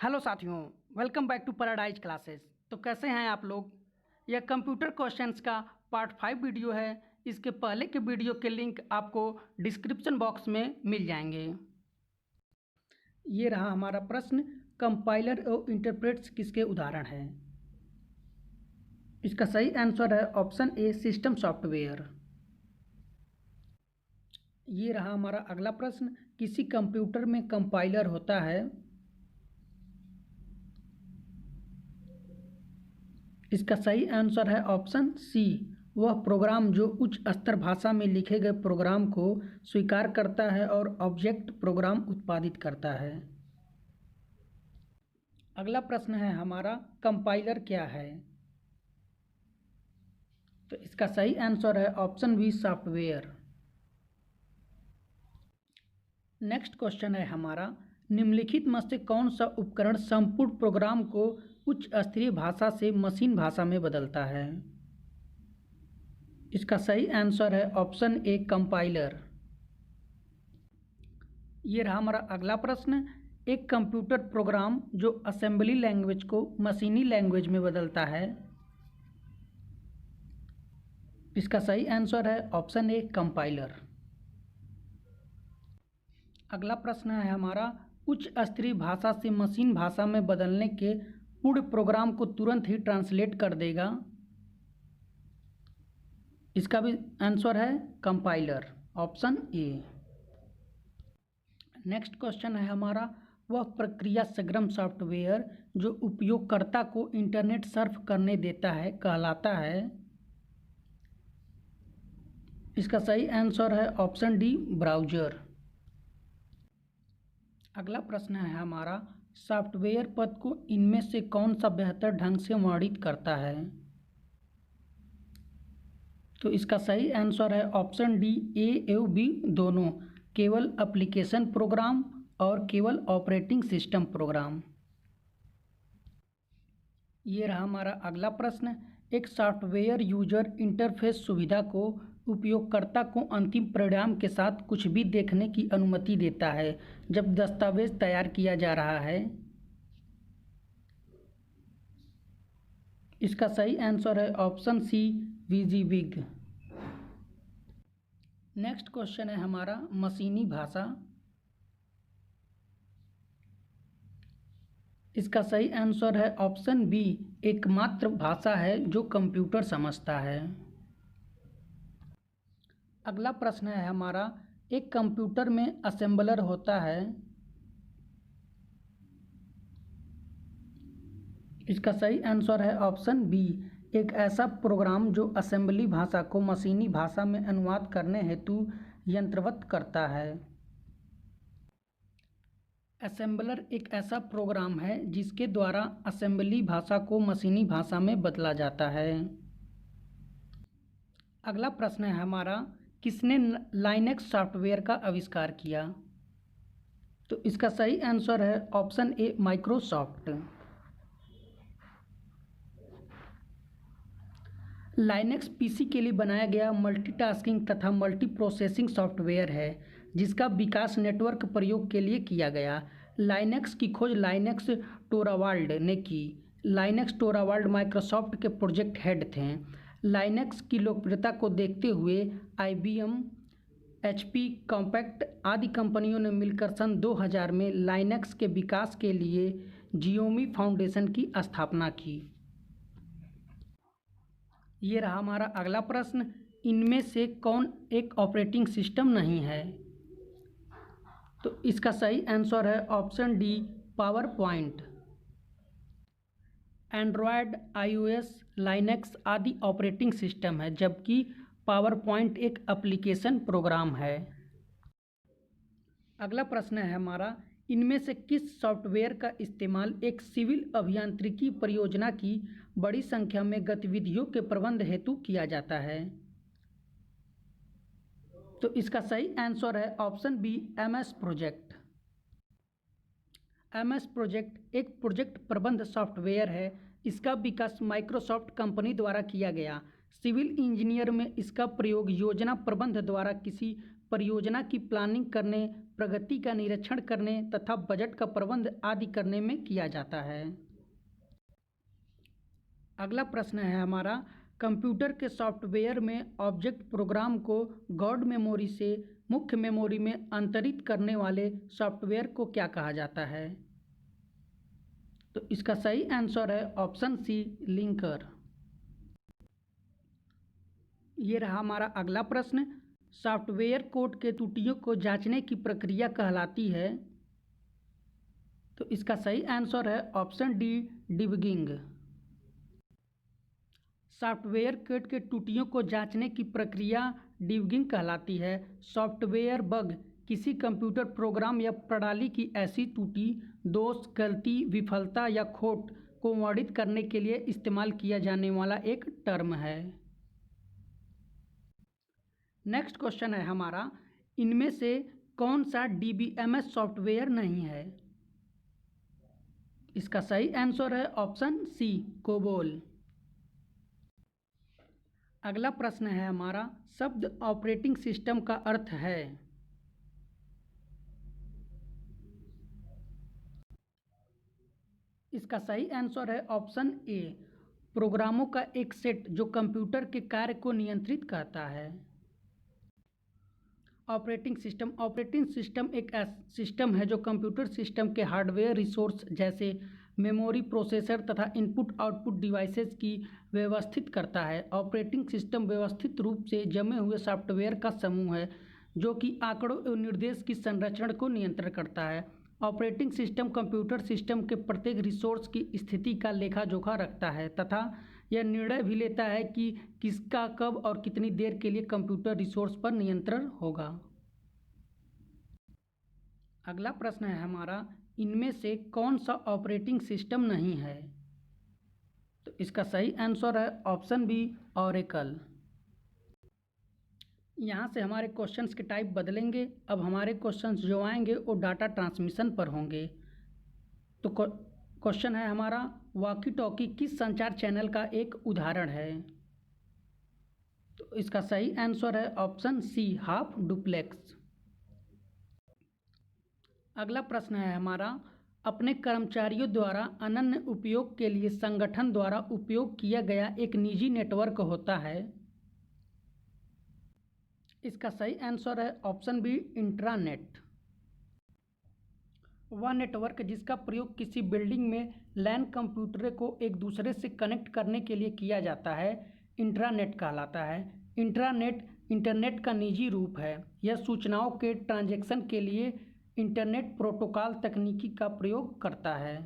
Hello साथियों, welcome back to Paradise Classes. तो कैसे हैं आप लोग। यह कंप्यूटर क्वेश्चंस का पार्ट 5 वीडियो है। इसके पहले के वीडियो के लिंक आपको डिस्क्रिप्शन बॉक्स में मिल जाएंगे। ये रहा हमारा प्रश्न, कंपाइलर और इंटरप्रेट्स किसके उदाहरण हैं। इसका सही आंसर है ऑप्शन ए, सिस्टम सॉफ्टवेयर। ये रहा हमारा अगला प्रश्न, किसी कंप्यूटर में कंपाइलर होता है। इसका सही आंसर है ऑप्शन सी, वह प्रोग्राम जो उच्च स्तर भाषा में लिखे गए प्रोग्राम को स्वीकार करता है और ऑब्जेक्ट प्रोग्राम उत्पादित करता है। अगला प्रश्न है हमारा, कंपाइलर क्या है। तो इसका सही आंसर है option b, software. Next question है हमारा, निम्नलिखित में से कौन सा उपकरण संपूर्ण प्रोग्राम को उच्च स्तरीय भाषा से मशीन भाषा में बदलता है। इसका सही आंसर है ऑप्शन ए, कंपाइलर। ये रहा हमारा अगला प्रश्न, एक कंप्यूटर प्रोग्राम जो असेंबली लैंग्वेज को मशीनी लैंग्वेज में बदलता है। इसका सही आंसर है ऑप्शन ए, कंपाइलर। अगला प्रश्न है हमारा, उच्च स्तरीय भाषा से मशीन भाषा में बदलने के पूर्ण प्रोग्राम को तुरंत ही ट्रांसलेट कर देगा। इसका भी आंसर है compiler, option A. Next question है हमारा, वह प्रक्रिया संग्रह सॉफ्टवेयर जो उपयोगकर्ता को इंटरनेट सर्फ करने देता है कहलाता है। इसका सही आंसर है ऑप्शन डी, ब्राउज़र। अगला प्रश्न है हमारा, सॉफ्टवेयर पद को इनमें से कौन सा बेहतर ढंग से वर्णित करता है। तो इसका सही आंसर है ऑप्शन डी, ए एवं बी दोनों, केवल एप्लीकेशन प्रोग्राम और केवल ऑपरेटिंग सिस्टम प्रोग्राम। ये रहा हमारा अगला प्रश्न, एक सॉफ्टवेयर यूजर इंटरफेस सुविधा को उपयोगकर्ता को अंतिम परिणाम के साथ कुछ भी देखने की अनुमति देता है जब दस्तावेज तैयार किया जा रहा है। इसका सही आंसर है ऑप्शन सी, विजिबिग। नेक्स्ट क्वेश्चन है हमारा, मशीनी भाषा। इसका सही आंसर है ऑप्शन बी, एकमात्र भाषा है जो कंप्यूटर समझता है। अगला प्रश्न है हमारा, एक कंप्यूटर में असेंबलर होता है। इसका सही आंसर है ऑप्शन बी, एक ऐसा प्रोग्राम जो असेंबली भाषा को मशीनी भाषा में अनुवाद करने हेतु यंत्रवत करता है। असेंबलर एक ऐसा प्रोग्राम है जिसके द्वारा असेंबली भाषा को मशीनी भाषा में बदला जाता है। अगला प्रश्न है हमारा, किसने लाइनेक्स सॉफ्टवेयर का आविष्कार किया। तो इसका सही आंसर है ऑप्शन ए, माइक्रोसॉफ्ट। लाइनेक्स पीसी के लिए बनाया गया मल्टीटास्किंग तथा मल्टी प्रोसेसिंग सॉफ्टवेयर है जिसका विकास नेटवर्क प्रयोग के लिए किया गया। लाइनेक्स की खोज लाइनेक्स टोरावाल्ड ने की। लाइनेक्स टोरावाल्ड माइक्रोसॉफ्ट के प्रोजेक्ट हेड थे। लाइनेक्स की लोकप्रियता को देखते हुए IBM, HP, कॉम्पैक्ट आदि कंपनियों ने मिलकर सन 2000 में लाइनेक्स के विकास के लिए जियोमी फाउंडेशन की स्थापना की। ये रहा हमारा अगला प्रश्न, इनमें से कौन एक ऑपरेटिंग सिस्टम नहीं है। तो इसका सही आंसर है option D, power point. Android, iOS, Linux आदि ऑपरेटिंग सिस्टम है जबकि पावर पॉइंट एक एप्लीकेशन प्रोग्राम है। अगला प्रश्न है हमारा, इनमें से किस सॉफ्टवेयर का इस्तेमाल एक सिविल अभियांत्रिकी परियोजना की बड़ी संख्या में गतिविधियों के प्रबंध हेतु किया जाता है। तो इसका सही आंसर है option b, MS project. MS project एक प्रोजेक्ट प्रबंध सॉफ्टवेयर है। इसका विकास माइक्रोसॉफ्ट कंपनी द्वारा किया गया। सिविल इंजीनियर में इसका प्रयोग योजना प्रबंध द्वारा किसी परियोजना की प्लानिंग करने, प्रगति का निरीक्षण करने तथा बजट का प्रबंध आदि करने में किया जाता है। अगला प्रश्न है हमारा, कंप्यूटर के सॉफ्टवेयर में ऑब्जेक्ट प्रोग्राम को गॉड मेमोरी से मुख्य मेमोरी में अंतरित करने वाले सॉफ्टवेयर को क्या कहा जाता है? तो इसका सही आंसर है ऑप्शन सी, लिंकर। ये रहा हमारा अगला प्रश्न, सॉफ्टवेयर कोड के त्रुटियों को जांचने की प्रक्रिया कहलाती है? तो इसका सही आंसर है option D, debugging. Software code के त्रुटियों को जांचने की प्रक्रिया डिबगिंग कहलाती है। सॉफ्टवेयर बग किसी कंप्यूटर प्रोग्राम या प्रणाली की ऐसी त्रुटि, दोष, गलती, विफलता या खोट को वर्णित करने के लिए इस्तेमाल किया जाने वाला एक टर्म है। नेक्स्ट क्वेश्चन है हमारा, इनमें से कौन सा डीबीएमएस सॉफ्टवेयर नहीं है? इसका सही आंसर है ऑप्शन सी, कोबोल। अगला प्रश्न है हमारा, शब्द ऑपरेटिंग सिस्टम का अर्थ है? इसका सही आंसर है ऑप्शन ए, प्रोग्रामों का एक सेट जो कंप्यूटर के कार्य को नियंत्रित करता है। ऑपरेटिंग सिस्टम एक सिस्टम है जो कंप्यूटर सिस्टम के हार्डवेयर रिसोर्स जैसे मेमोरी, प्रोसेसर तथा इनपुट आउटपुट डिवाइसेस की व्यवस्थित करता है। ऑपरेटिंग सिस्टम व्यवस्थित रूप से जमे हुए सॉफ्टवेयर का समूह है जो कि आंकड़ों एवं निर्देश की संरचना को नियंत्रित करता है। ऑपरेटिंग सिस्टम कंप्यूटर सिस्टम के प्रत्येक रिसोर्स की स्थिति का लेखा जोखा रखता है तथा यह निर्णय भी लेता है कि किसका कब और कितनी देर के लिए कंप्यूटर रिसोर्स पर नियंत्रण होगा। अगला प्रश्न है हमारा, इनमें से कौन सा ऑपरेटिंग सिस्टम नहीं है? तो इसका सही आंसर है ऑप्शन बी, ओरेकल। यहाँ से हमारे क्वेश्चंस के टाइप बदलेंगे। अब हमारे क्वेश्चंस जो आएंगे वो डाटा ट्रांसमिशन पर होंगे। तो क्वेश्चन है हमारा, वॉकी टॉकी किस संचार चैनल का एक उदाहरण है? तो इसका सही आंसर है ऑप्शन सी, हाफ डुप्लेक्स। अगला प्रश्न है हमारा, अपने कर्मचारियों द्वारा अनन्य उपयोग के लिए संगठन द्वारा उपयोग किया गया एक निजी नेटवर्क होता है? इसका सही आंसर है ऑप्शन बी, इंट्रानेट। वह नेटवर्क जिसका प्रयोग किसी बिल्डिंग में लैन कंप्यूटर को एक दूसरे से कनेक्ट करने के लिए किया जाता है, इंट्रानेट कहलाता है। इंट्रानेट इंटरनेट का निजी रूप है। यह सूचनाओं के ट्रांजैक्शन के लिए इंटरनेट प्रोटोकॉल तकनीकी का प्रयोग करता है।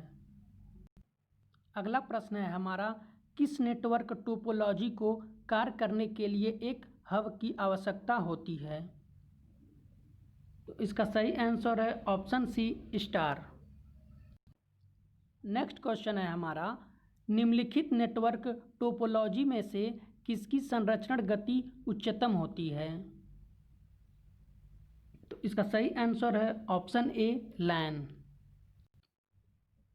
अगला प्रश्न है हमारा, किस नेटवर्क टोपोलॉजी को कार्य करने के लिए एक हब की आवश्यकता होती है? तो इसका सही आंसर है option c, star. Next question है हमारा, निम्नलिखित नेटवर्क टोपोलॉजी में से किसकी संरक्षण गति उच्चतम होती है? तो इसका सही आंसर है option a, LAN.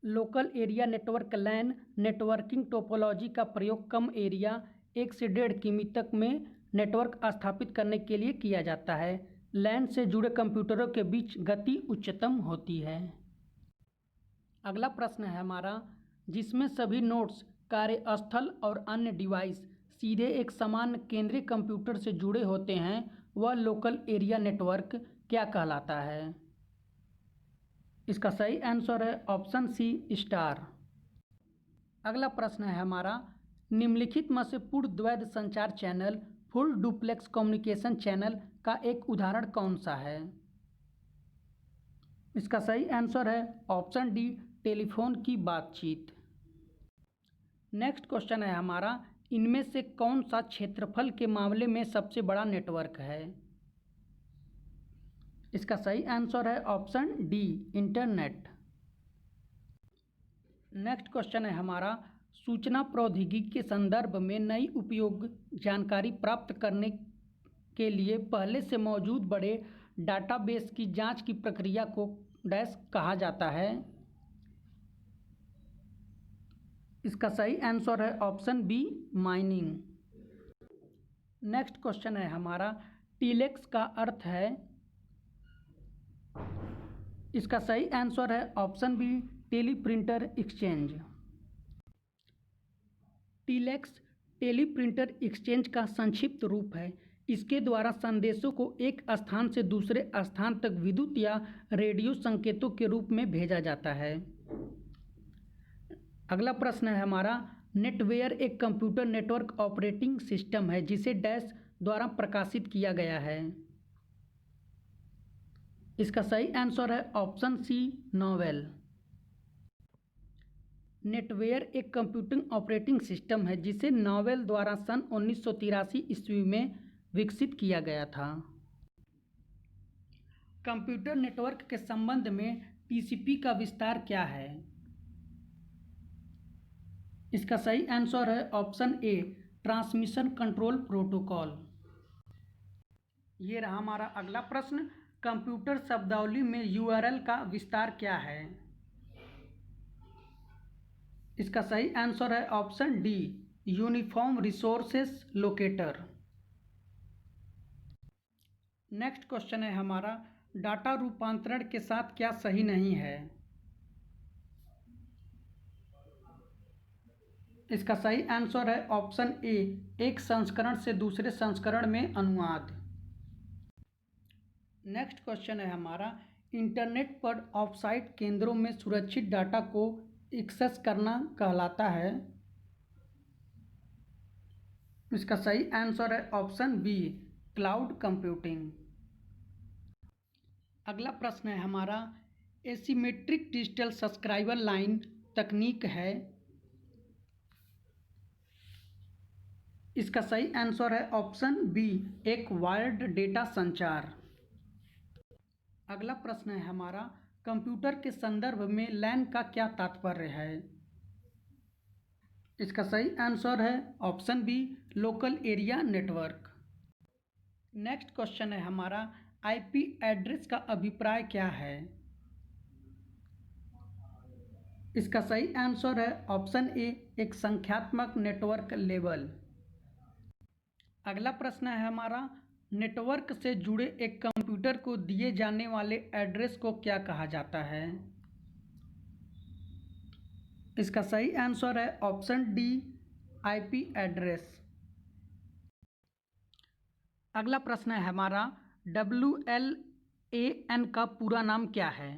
Local area network LAN networking topology का प्रयोग कम एरिया 1 से 1.5 किमी तक में नेटवर्क स्थापित करने के लिए किया जाता है। लैन से जुड़े कंप्यूटरों के बीच गति उच्चतम होती है। अगला प्रश्न है हमारा, जिसमें सभी नोड्स, कार्यस्थल और अन्य डिवाइस सीधे एक समान केंद्रीय कंप्यूटर से जुड़े होते हैं, वह लोकल एरिया नेटवर्क क्या कहलाता है? इसका सही आंसर है ऑप्शन सी, स्टार। अगला प्रश्न है हमारा, निम्नलिखित में से पूर्ण द्वैध संचार channel full duplex communication channel का एक उदाहरण कौन सा है? इसका सही आंसर है ऑप्शन डी, टेलीफोन की बातचीत। नेक्स्ट क्वेश्चन है हमारा, इनमें से कौन सा क्षेत्रफल के मामले में सबसे बड़ा नेटवर्क है? इसका सही आंसर है option D, internet. Next question है हमारा, सूचना प्रौद्योगिकी के संदर्भ में नई उपयोग जानकारी प्राप्त करने के लिए पहले से मौजूद बड़े डाटाबेस की जांच की प्रक्रिया को डैश कहा जाता है? इसका सही आंसर है option b, mining. Next question है हमारा, टीलेक्स का अर्थ है, इसका सही आंसर है option B teleprinter exchange. Telex teleprinter exchange का संक्षिप्त रूप है। इसके द्वारा संदेशों को एक स्थान से दूसरे स्थान तक विद्युत या रेडियो संकेतों के रूप में भेजा जाता है। अगला प्रश्न है हमारा, नेटवेयर एक कंप्यूटर नेटवर्क ऑपरेटिंग सिस्टम है जिसे डैश द्वारा प्रकाशित किया गया है। इसका सही आंसर है ऑप्शन सी नोवेल। नेटवेयर एक कंप्यूटिंग ऑपरेटिंग सिस्टम है जिसे नोवेल द्वारा सन 1983 ईस्वी में विकसित किया गया था। कंप्यूटर नेटवर्क के संबंध में टीसीपी का विस्तार क्या है? इसका सही आंसर है ऑप्शन ए ट्रांसमिशन कंट्रोल प्रोटोकॉल। ये रहा हमारा अगला प्रश्न, कंप्यूटर शब्दावली में यूआरएल का विस्तार क्या है? इसका सही आंसर है option D uniform resources locator. Next question है हमारा, डाटा रूपांतरण के साथ क्या सही नहीं है? इसका सही आंसर है ऑप्शन ए एक संस्करण से दूसरे संस्करण में अनुवाद। नेक्स्ट क्वेश्चन है हमारा, इंटरनेट पर ऑफसाइट केंद्रों में सुरक्षित डाटा को एक्सेस करना कहलाता है। इसका सही आंसर है ऑप्शन बी क्लाउड कंप्यूटिंग। अगला प्रश्न है हमारा, एसिमेट्रिक डिजिटल सब्सक्राइबर लाइन तकनीक है। इसका सही आंसर है ऑप्शन बी एक वायर्ड डेटा संचार। अगला प्रश्न है हमारा, कंप्यूटर के संदर्भ में लैन का क्या तात्पर्य है? इसका सही आंसर है option b local area network. Next question है हमारा, आईपी एड्रेस का अभिप्राय क्या है? इसका सही आंसर है ऑप्शन ए एक संख्यात्मक नेटवर्क लेबल। अगला प्रश्न है हमारा, नेटवर्क से जुड़े एक कंप्यूटर को दिए जाने वाले एड्रेस को क्या कहा जाता है? इसका सही आंसर है ऑप्शन डी आईपी एड्रेस। अगला प्रश्न है हमारा, WLAN का पूरा नाम क्या है?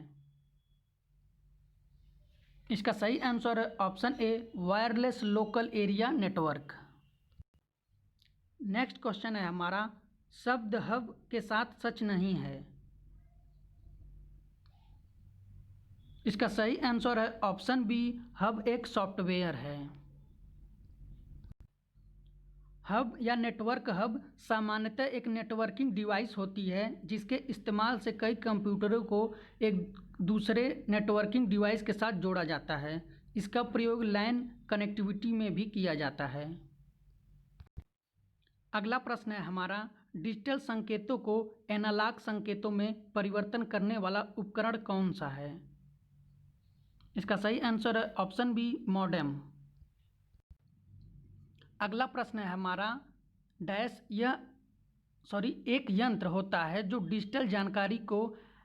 इसका सही आंसर है ऑप्शन ए wireless local area network. Next question है हमारा, शब्द हब के साथ सच नहीं है। इसका सही आंसर है ऑप्शन बी हब एक सॉफ्टवेयर है। हब या नेटवर्क हब सामान्यतः एक नेटवर्किंग डिवाइस होती है जिसके इस्तेमाल से कई कंप्यूटरों को एक दूसरे नेटवर्किंग डिवाइस के साथ जोड़ा जाता है। इसका प्रयोग लैन कनेक्टिविटी में भी किया जाता है। अगला प्रश्न है हमारा, डिजिटल संकेतों को एनालॉग संकेतों में परिवर्तन करने वाला उपकरण कौन सा है? इसका सही आंसर है ऑप्शन बी मॉडेम। अगला प्रश्न है हमारा, एक यंत्र होता है जो डिजिटल जानकारी को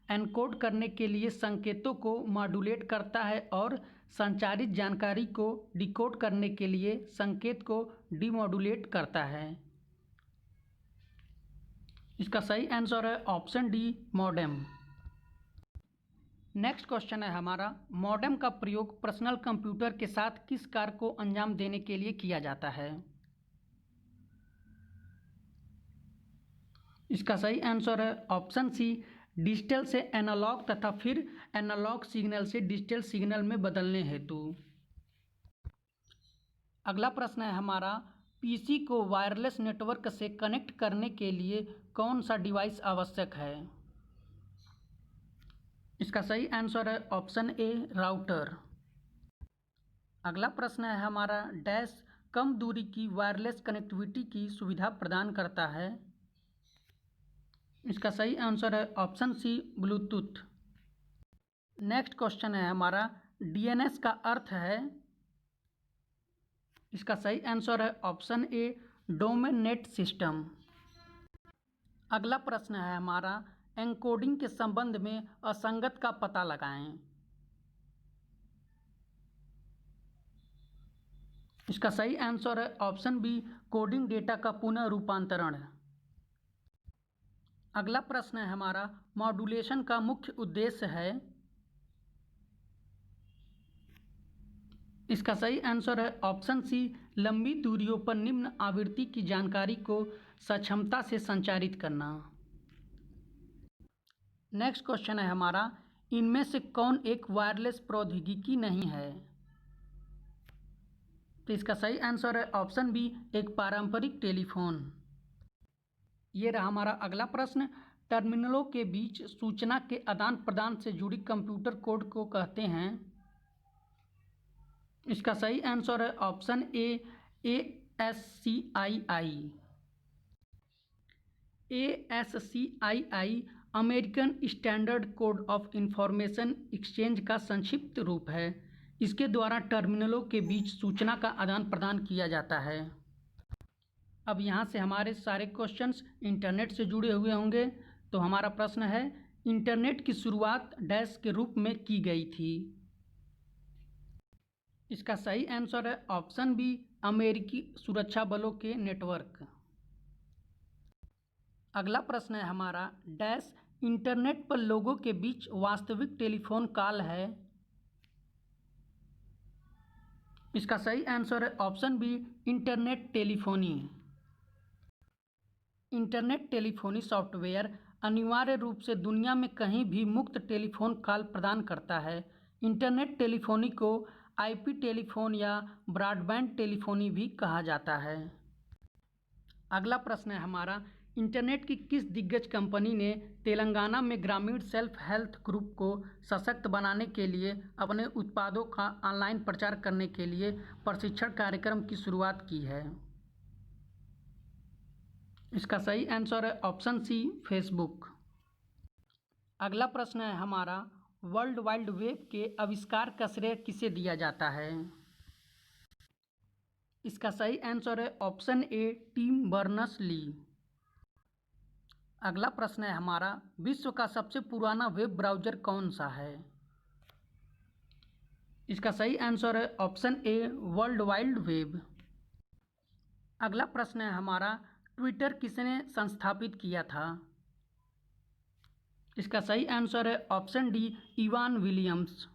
एनकोड करने के लिए संकेतों को मॉड्यूलेट करता है और संचारित जानकारी को डिकोड करने के लिए संकेत को डीमॉड्यूलेट करता है। इसका सही आंसर है option D modem. Next question है हमारा, मॉडेम का प्रयोग पर्सनल कंप्यूटर के साथ किस कार्य को अंजाम देने के लिए किया जाता है? इसका सही आंसर है ऑप्शन सी डिजिटल से एनालॉग तथा फिर एनालॉग सिग्नल से डिजिटल सिग्नल में बदलने हेतु। अगला प्रश्न है हमारा, पीसी को वायरलेस नेटवर्क से कनेक्ट करने के लिए कौन सा डिवाइस आवश्यक है? इसका सही आंसर है ऑप्शन ए राउटर। अगला प्रश्न है हमारा, कम दूरी की वायरलेस कनेक्टिविटी की सुविधा प्रदान करता है। इसका सही आंसर है option c Bluetooth. Next question है हमारा, डीएनएस का अर्थ है। इसका सही आंसर है ऑप्शन ए डोमेन नेट सिस्टम। अगला प्रश्न है हमारा, एन्कोडिंग के संबंध में असंगत का पता लगाएं। इसका सही आंसर है ऑप्शन बी, कोडिंग डेटा का पुनः रूपांतरण। अगला प्रश्न है हमारा, मॉड्यूलेशन का मुख्य उद्देश्य है। इसका सही आंसर है ऑप्शन सी, लंबी दूरियों पर निम्न आवृत्ति की जानकारी को सक्षमता से संचारित करना। नेक्स्ट क्वेश्चन है हमारा, इनमें से कौन एक वायरलेस प्रौद्योगिकी नहीं है। तो इसका सही आंसर है ऑप्शन बी, एक पारंपरिक टेलीफोन। ये रहा हमारा अगला प्रश्न, टर्मिनलों के बीच सूचना के आदान प्रदान से जुड़ी कंप्यूटर कोड को कहते हैं। इसका सही आंसर है option A, ASCII। ASCII American standard code of information exchange का संक्षिप्त रूप है। इसके द्वारा टर्मिनलों के बीच सूचना का आदान प्रदान किया जाता है। अब यहाँ से हमारे सारे क्वेश्चंस इंटरनेट से जुड़े हुए होंगे। तो हमारा प्रश्न है, इंटरनेट की शुरुआत डैश के रूप में की गई थी। इसका सही आंसर है ऑप्शन बी, अमेरिकी सुरक्षा बलों के नेटवर्क। अगला प्रश्न है हमारा, डैश इंटरनेट पर लोगों के बीच वास्तविक टेलीफोन कॉल है। इसका सही आंसर है option B, internet telephony. Internet telephony software अनिवार्य रूप से दुनिया में कहीं भी मुक्त टेलीफोन कॉल प्रदान करता है। इंटरनेट टेलीफोनी को IP टेलीफोन या ब्रॉडबैंड टेलीफोनी भी कहा जाता है। अगला प्रश्न है हमारा, इंटरनेट की किस दिग्गज कंपनी ने तेलंगाना में ग्रामीण सेल्फ हेल्प ग्रुप को सशक्त बनाने के लिए अपने उत्पादों का ऑनलाइन प्रचार करने के लिए प्रशिक्षण कार्यक्रम की शुरुआत की है। इसका सही आंसर है ऑप्शन सी, फेसबुक। अगला प्रश्न है हमारा, वर्ल्ड वाइड वेब के आविष्कार का श्रेय किसे दिया जाता है। इसका सही आंसर है ऑप्शन ए, टिम बर्नर्स-ली। अगला प्रश्न है हमारा, विश्व का सबसे पुराना वेब ब्राउज़र कौन सा है। इसका सही आंसर है ऑप्शन ए, वर्ल्ड वाइड वेब। अगला प्रश्न है हमारा, ट्विटर किसने संस्थापित किया था। इसका सही आंसर है ऑप्शन डी, इवान विलियम्स।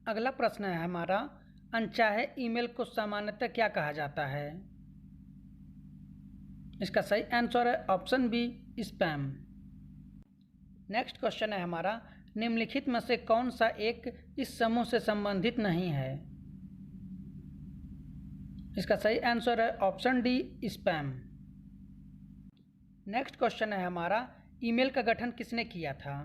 अगला प्रश्न है हमारा, अनचाहे ईमेल को सामान्यतः क्या कहा जाता है। इसका सही आंसर है option b, spam. Next question है हमारा, निम्नलिखित में से कौन सा एक इस समूह से संबंधित नहीं है। इसका सही आंसर है option D, spam. Next question है हमारा, ईमेल का गठन किसने किया था।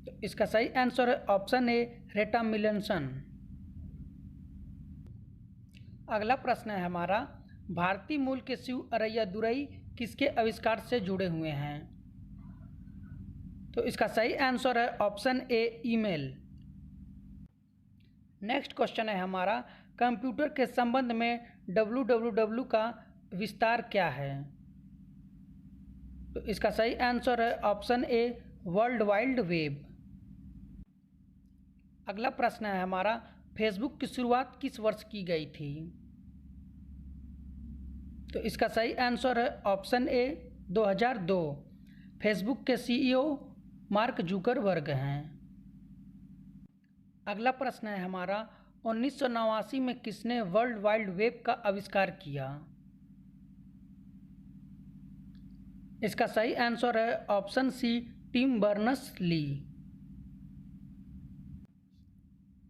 तो इसका सही आंसर है ऑप्शन ए, रेटा मिल्सन। अगला प्रश्न है हमारा, भारतीय मूल के शिव अरैयादुरई किसके आविष्कार से जुड़े हुए हैं। तो इसका सही आंसर है ऑप्शन ए, ईमेल। नेक्स्ट क्वेश्चन है हमारा, कंप्यूटर के संबंध में www का विस्तार क्या है। तो इसका सही आंसर है ऑप्शन ए, वर्ल्ड वाइड वेब। अगला प्रश्न है हमारा, फेसबुक की शुरुआत किस वर्ष की गई थी। तो इसका सही आंसर है ऑप्शन ए, 2002। फेसबुक के CEO मार्क जुकरबर्ग हैं। अगला प्रश्न है हमारा, 1989 में किसने वर्ल्ड वाइड वेब का आविष्कार किया। इसका सही आंसर है ऑप्शन सी, टिम बर्नर्स-ली।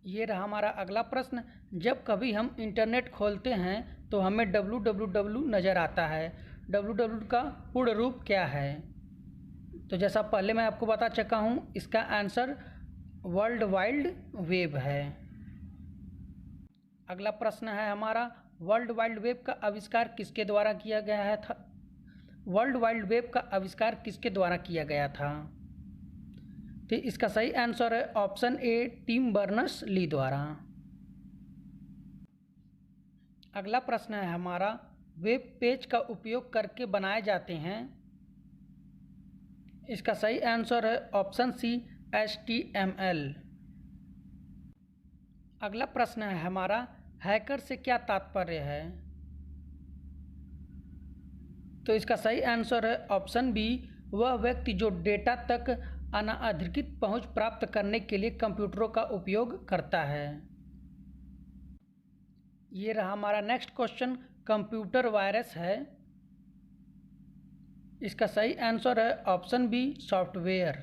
ये रहा हमारा अगला प्रश्न, जब कभी हम इंटरनेट खोलते हैं तो हमें www नज़र आता है। www का पूर्ण रूप क्या है। तो जैसा पहले मैं आपको बता चुका हूँ, इसका आंसर वर्ल्ड वाइड वेब है। अगला प्रश्न है हमारा, वर्ल्ड वाइड वेब का आविष्कार किसके द्वारा किया गया था। वर्ल्ड वाइड वेब का आविष्कार किसके द्वारा किया गया था। तो इसका सही आंसर है ऑप्शन ए, टिम बर्नर्स-ली द्वारा। अगला प्रश्न है हमारा, वेब पेज का उपयोग करके बनाए जाते हैं? इसका सही आंसर है ऑप्शन सी HTML। अगला प्रश्न है हमारा, हैकर से क्या तात्पर्य है? तो इसका सही आंसर है ऑप्शन बी, वह व्यक्ति जो डेटा तक अनाधिकृत पहुंच प्राप्त करने के लिए कंप्यूटरों का उपयोग करता है। ये रहा हमारा नेक्स्ट क्वेश्चन, कंप्यूटर वायरस है। इसका सही आंसर है option b, software.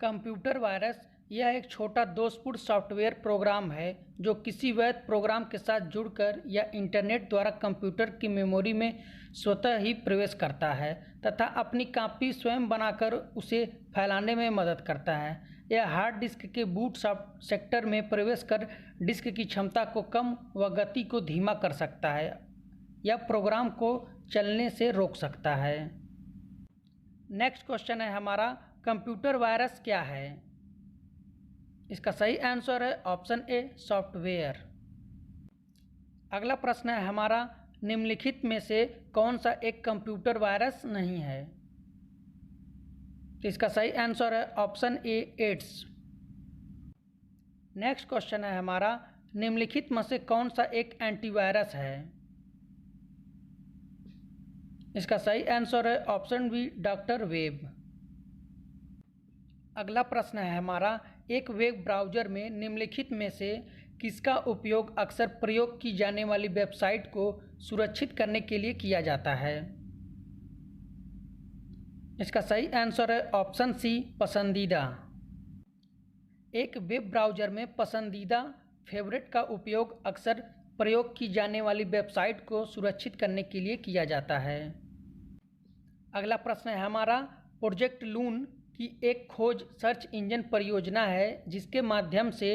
Computer virus यह एक छोटा दोषपूर्ण सॉफ्टवेयर प्रोग्राम है जो किसी वैध प्रोग्राम के साथ जुड़कर या इंटरनेट द्वारा कंप्यूटर की मेमोरी में स्वतः ही प्रवेश करता है तथा अपनी कॉपी स्वयं बनाकर उसे फैलाने में मदद करता है। यह हार्ड डिस्क के बूट सेक्टर में प्रवेश कर डिस्क की क्षमता को कम व गति को धीमा कर सकता है या प्रोग्राम को चलने से रोक सकता है। नेक्स्ट क्वेश्चन है हमारा, कंप्यूटर वायरस क्या है? इसका सही आंसर है ऑप्शन ए, सॉफ्टवेयर। अगला प्रश्न है हमारा, निम्नलिखित में से कौन सा एक कंप्यूटर वायरस नहीं है? तो इसका सही आंसर है option a, AIDS. Next question है हमारा, निम्नलिखित में से कौन सा एक एंटीवायरस है? इसका सही आंसर है ऑप्शन बी, डॉक्टर वेब। अगला प्रश्न है हमारा, एक वेब ब्राउज़र में निम्नलिखित में से किसका उपयोग अक्सर प्रयोग की जाने वाली वेबसाइट को सुरक्षित करने के लिए किया जाता है? इसका सही आंसर है ऑप्शन सी, पसंदीदा। एक वेब ब्राउज़र में पसंदीदा फेवरेट का उपयोग अक्सर प्रयोग की जाने वाली वेबसाइट को सुरक्षित करने के लिए किया जाता है। अगला प्रश्न है हमारा, प्रोजेक्ट लून की एक खोज सर्च इंजन परियोजना है जिसके माध्यम से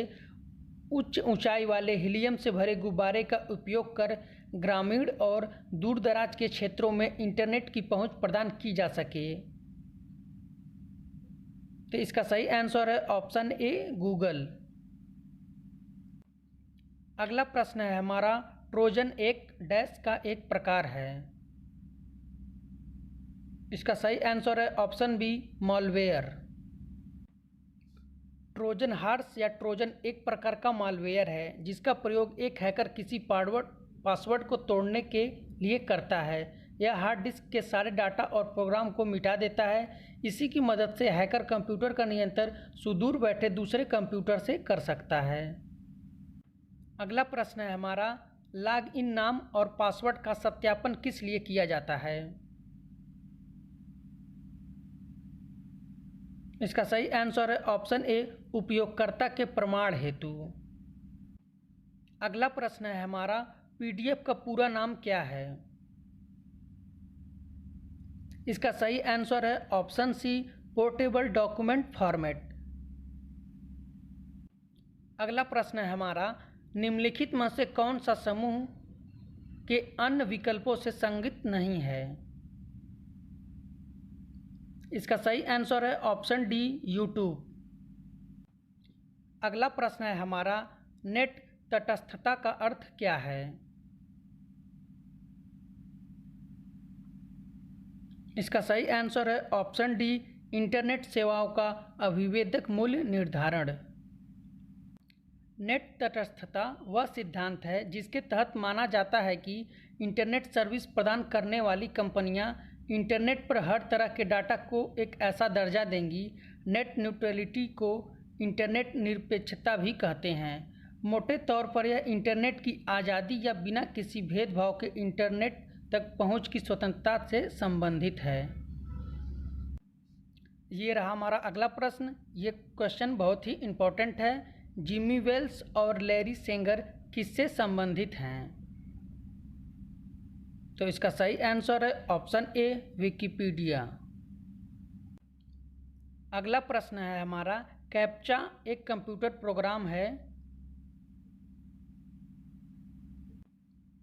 उच्च ऊंचाई वाले हीलियम से भरे गुब्बारे का उपयोग कर ग्रामीण और दूरदराज के क्षेत्रों में इंटरनेट की पहुंच प्रदान की जा सके। तो इसका सही आंसर है ऑप्शन ए, गूगल। अगला प्रश्न है हमारा, ट्रोजन एक डैश का एक प्रकार है। इसका सही आंसर है option b, malware. Trojan horse या ट्रोजन एक प्रकार का मालवेयर है जिसका प्रयोग एक हैकर किसी पासवर्ड को तोड़ने के लिए करता है। यह हार्ड डिस्क के सारे डाटा और प्रोग्राम को मिटा देता है। इसी की मदद से हैकर कंप्यूटर का नियंत्रण सुदूर बैठे दूसरे कंप्यूटर से कर सकता है। अगला प्रश्न है हमारा, लॉग इन नाम और पासवर्ड का सत्यापन किस लिए किया जाता है? इसका सही आंसर है ऑप्शन ए, उपयोगकर्ता के प्रमाण हेतु। अगला प्रश्न है हमारा, PDF का पूरा नाम क्या है? इसका सही आंसर है option c, portable document format. अगला प्रश्न है हमारा, निम्नलिखित में से कौन सा समूह के अन्य विकल्पों से संगत नहीं है? इसका सही आंसर है ऑप्शन डी, यूट्यूब। अगला प्रश्न है हमारा, नेट तटस्थता का अर्थ क्या है? इसका सही आंसर है ऑप्शन डी, इंटरनेट सेवाओं का अविभेदक मूल्य निर्धारण। नेट तटस्थता वह सिद्धांत है जिसके तहत माना जाता है कि इंटरनेट सर्विस प्रदान करने वाली कंपनियां इंटरनेट पर हर तरह के डाटा को एक ऐसा दर्जा देंगी। नेट न्यूट्रलिटी को इंटरनेट निरपेक्षता भी कहते हैं। मोटे तौर पर यह इंटरनेट की आज़ादी या बिना किसी भेदभाव के इंटरनेट तक पहुंच की स्वतंत्रता से संबंधित है। ये रहा हमारा अगला प्रश्न। ये क्वेश्चन बहुत ही इम्पोर्टेंट है। जिमी वेल्स और लैरी सेंगर किससे संबंधित हैं? तो इसका सही आंसर है ऑप्शन ए, विकिपीडिया। अगला प्रश्न है हमारा, कैप्चा एक कंप्यूटर प्रोग्राम है।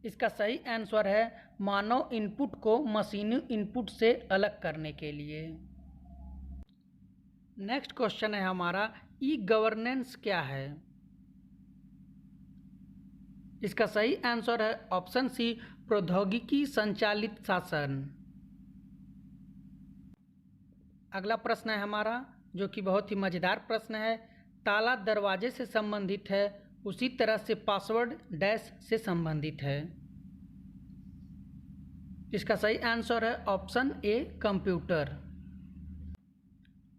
इसका सही आंसर है मानव इनपुट को मशीनी इनपुट से अलग करने के लिए। नेक्स्ट क्वेश्चन है हमारा, ई गवर्नेंस क्या है? इसका सही आंसर है ऑप्शन सी, प्रौद्योगिकी संचालित शासन। अगला प्रश्न है हमारा, जो कि बहुत ही मज़ेदार प्रश्न है। ताला दरवाजे से संबंधित है, उसी तरह से पासवर्ड डैश से संबंधित है। इसका सही आंसर है ऑप्शन ए, कंप्यूटर।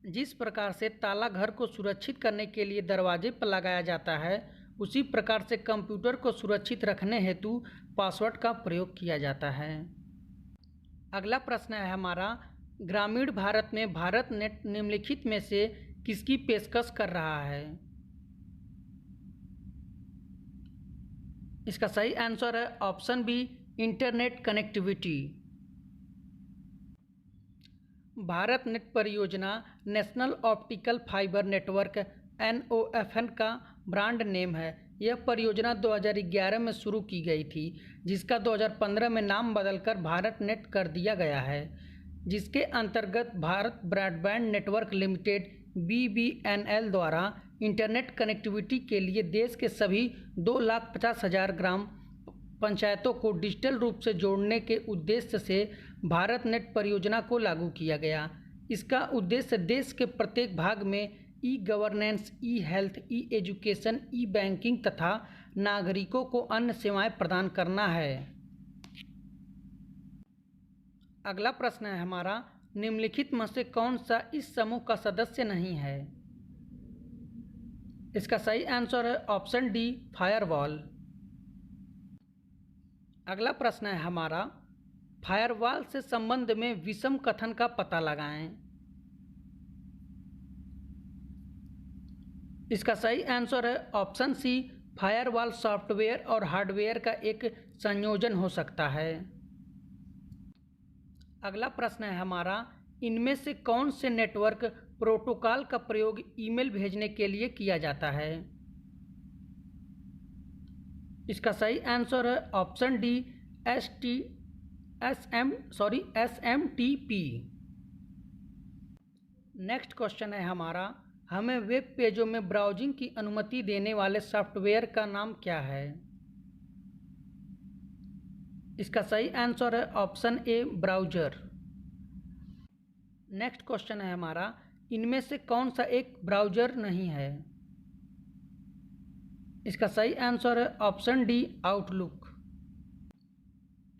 जिस प्रकार से ताला घर को सुरक्षित करने के लिए दरवाजे पर लगाया जाता है, उसी प्रकार से कंप्यूटर को सुरक्षित रखने हेतु पासवर्ड का प्रयोग किया जाता है। अगला प्रश्न है हमारा, ग्रामीण भारत में भारत नेट निम्नलिखित में से किसकी पेशकश कर रहा है? इसका सही आंसर है option B, internet connectivity. Bharat net परियोजना national optical fibre network NOFN का ब्रांड नेम है। यह परियोजना 2011 में शुरू की गई थी, जिसका 2015 में नाम बदलकर भारत नेट कर दिया गया है, जिसके अंतर्गत Bharat broadband network limited BBNL द्वारा इंटरनेट कनेक्टिविटी के लिए देश के सभी 2,50,000 ग्राम पंचायतों को डिजिटल रूप से जोड़ने के उद्देश्य से भारत नेट परियोजना को लागू किया गया। इसका उद्देश्य देश के प्रत्येक भाग में ई-गवर्नेंस, ई-हेल्थ, ई-एजुकेशन, ई-बैंकिंग तथा नागरिकों को अन्य सेवाएं प्रदान करना है। अगला प्रश्न है हमारा, निम्नलिखित में से कौन सा इस समूह का सदस्य नहीं है? इसका सही आंसर है ऑप्शन डी, फायरवॉल। अगला प्रश्न है हमारा, फायरवॉल से संबंध में विषम कथन का पता लगाएं। इसका सही आंसर है ऑप्शन सी, फायरवॉल सॉफ्टवेयर और हार्डवेयर का एक संयोजन हो सकता है। अगला प्रश्न है हमारा, इनमें से कौन से नेटवर्क प्रोटोकॉल का प्रयोग ईमेल भेजने के लिए किया जाता है? इसका सही आंसर है option D, SMTP। Next question है हमारा, हमें वेब पेजों में ब्राउजिंग की अनुमति देने वाले सॉफ्टवेयर का नाम क्या है? इसका सही आंसर है ऑप्शन ए, ब्राउज़र। नेक्स्ट क्वेश्चन है हमारा, इनमें से कौन सा एक ब्राउज़र नहीं है? इसका सही आंसर है ऑप्शन डी, आउटलुक।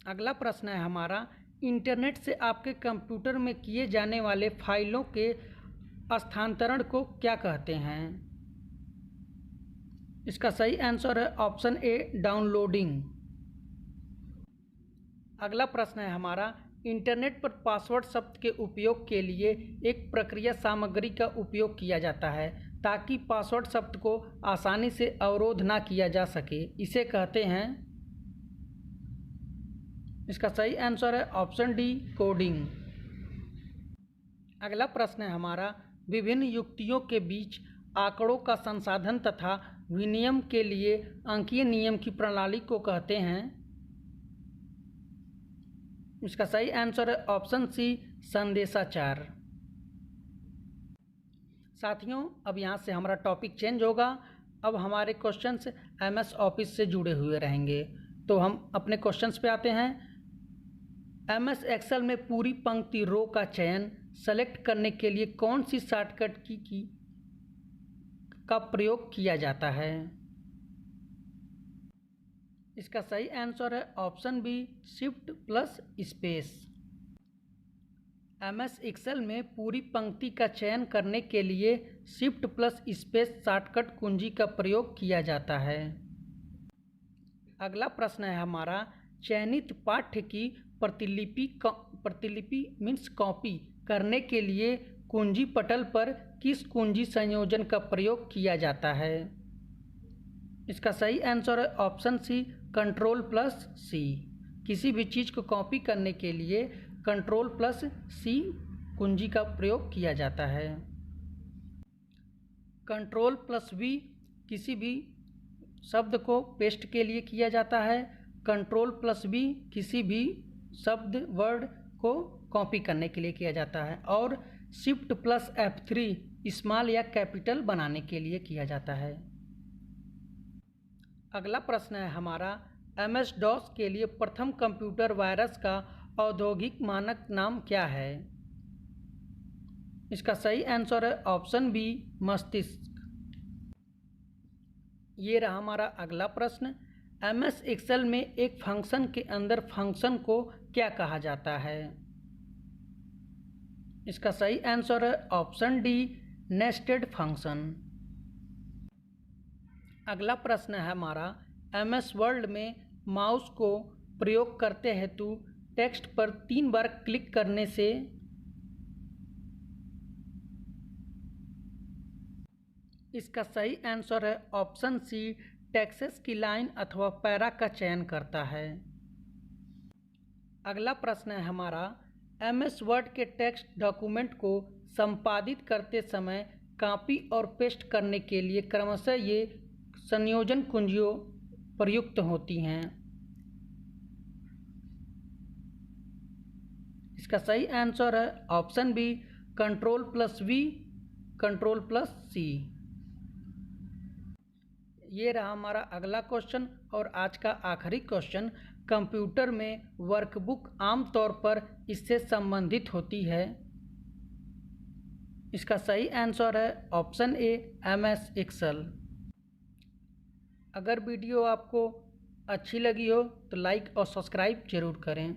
अगला प्रश्न है हमारा, इंटरनेट से आपके कंप्यूटर में किए जाने वाले फाइलों के स्थानांतरण को क्या कहते हैं? इसका सही आंसर है ऑप्शन ए, डाउनलोडिंग। अगला प्रश्न है हमारा, इंटरनेट पर पासवर्ड शब्द के उपयोग के लिए एक प्रक्रिया सामग्री का उपयोग किया जाता है ताकि पासवर्ड शब्द को आसानी से अवरोध ना किया जा सके, इसे कहते हैं। इसका सही आंसर है ऑप्शन डी, कोडिंग। अगला प्रश्न है हमारा, विभिन्न युक्तियों के बीच आंकड़ों का संसाधन तथा विनिमय के लिए अंकीय नियम की प्रणाली को कहते हैं। इसका सही आंसर है ऑप्शन सी, संदेशाचार। साथियों, अब यहाँ से हमारा टॉपिक चेंज होगा। अब हमारे क्वेश्चंस MS ऑफिस से जुड़े हुए रहेंगे। तो हम अपने क्वेश्चंस पे आते हैं। MS एक्सेल में पूरी पंक्ति रो का चयन सेलेक्ट करने के लिए कौन सी शॉर्टकट की का प्रयोग किया जाता है? इसका सही आंसर है option b, shift plus space. MS Excel में पूरी पंक्ति का चयन करने के लिए शिफ्ट प्लस स्पेस शॉर्टकट कुंजी का प्रयोग किया जाता है। अगला प्रश्न है हमारा, चयनित पाठ्य की प्रतिलिपि मीन्स कॉपी करने के लिए कुंजी पटल पर किस कुंजी संयोजन का प्रयोग किया जाता है? इसका सही आंसर है ऑप्शन सी, कंट्रोल प्लस सी। किसी भी चीज़ को कॉपी करने के लिए कंट्रोल प्लस सी कुंजी का प्रयोग किया जाता है। कंट्रोल प्लस वी किसी भी शब्द को पेस्ट के लिए किया जाता है। कंट्रोल प्लस बी किसी भी शब्द वर्ड को कॉपी करने के लिए किया जाता है। और शिफ्ट प्लस F3 स्मॉल या कैपिटल बनाने के लिए किया जाता है। अगला प्रश्न है हमारा, MS DOS के लिए प्रथम कंप्यूटर वायरस का औद्योगिक मानक नाम क्या है? इसका सही आंसर है ऑप्शन बी, मस्तिष्क। ये रहा हमारा अगला प्रश्न, MS एक्सेल में एक फंक्शन के अंदर फंक्शन को क्या कहा जाता है? इसका सही आंसर है ऑप्शन डी, नेस्टेड फंक्शन। अगला प्रश्न है हमारा, MS वर्ड में माउस को प्रयोग करते हेतु टेक्स्ट पर 3 बार क्लिक करने से इसका सही आंसर है ऑप्शन सी, टेक्स्ट की लाइन अथवा पैरा का चयन करता है। अगला प्रश्न है हमारा, MS वर्ड के टेक्स्ट डॉक्यूमेंट को संपादित करते समय कॉपी और पेस्ट करने के लिए क्रमशः ये संयोजन कुंजियाँ प्रयुक्त होती हैं। इसका सही आंसर है ऑप्शन बी, Ctrl+V, Ctrl+C। ये रहा हमारा अगला क्वेश्चन और आज का आखिरी क्वेश्चन, कंप्यूटर में वर्कबुक आमतौर पर इससे संबंधित होती है। इसका सही आंसर है ऑप्शन ए, MS एक्सेल। अगर वीडियो आपको अच्छी लगी हो तो लाइक और सब्सक्राइब जरूर करें।